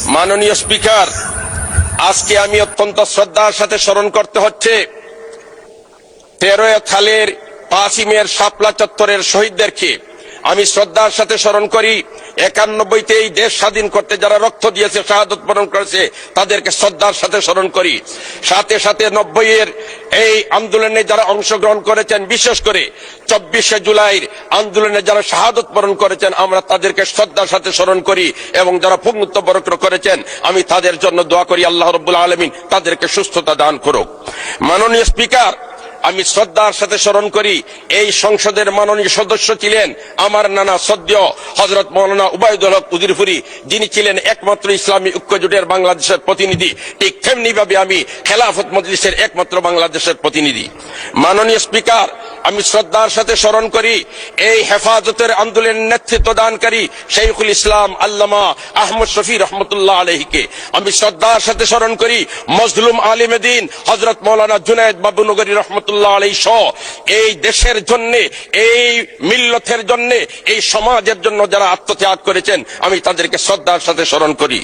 মাননীয় স্পিকার, আজকে আমি অত্যন্ত শ্রদ্ধার সাথে স্মরণ করতে হচ্ছে 13 খালের 5ই মের শাপলা চত্বরের শহীদদেরকে। আমি শ্রদ্ধার সাথে স্মরণ করি 91তে এই দেশ স্বাধীন করতে যারা রক্ত দিয়েছে, শাহাদত বরণ করেছে, তাদেরকে শ্রদ্ধার সাথে স্মরণ করি। সাথে সাথে 90-এর এই আন্দোলনে যারা অংশগ্রহণ করেছেন, বিশেষ করে 24শে জুলাইয়ের আন্দোলনে যারা শাহাদত বরণ করেছেন, আমরা তাদেরকে শ্রদ্ধার সাথে স্মরণ করি এবং যারা পুণ্যত্ব বরণ করেছেন, আমি তাদের জন্য দোয়া করি আল্লাহ রাব্বুল আলামিন তাদেরকে সুস্থতা দান করুক। মাননীয় স্পিকার, আমি শ্রদ্ধার সাথে স্মরণ করি এই সংসদের মাননীয় সদস্য ছিলেন আমার নানা সদ্য হযরত মাওলানা উবাইদুল হক উজিরপুরি, যিনি ছিলেন একমাত্র ইসলামী ঐক্য জোটের বাংলাদেশের প্রতিনিধি। ঠিক তেমনি ভাবে আমি খেলাফত মজলিসের একমাত্র বাংলাদেশের প্রতিনিধি। মাননীয় স্পিকার, আমি শ্রদ্ধার সাথে স্মরণ করি এই হেফাজতের আন্দোলনের নেতৃত্ব দানকারী শাইখুল ইসলাম আল্লামা আহমদ শফি রহমতুল্লাহ আলাইহিকে। আমি শ্রদ্ধার সাথে স্মরণ করি মজলুম আলিমে দ্বীন হযরত মাওলানা জুনায়েদ বাবুনগরী রহমতুল্লাহ আলাইহি সহ এই দেশের জন্য, এই মিল্লতের জন্য, এই সমাজের জন্য যারা আত্মত্যাগ করেছেন, আমি তাদেরকে শ্রদ্ধার সাথে স্মরণ করি।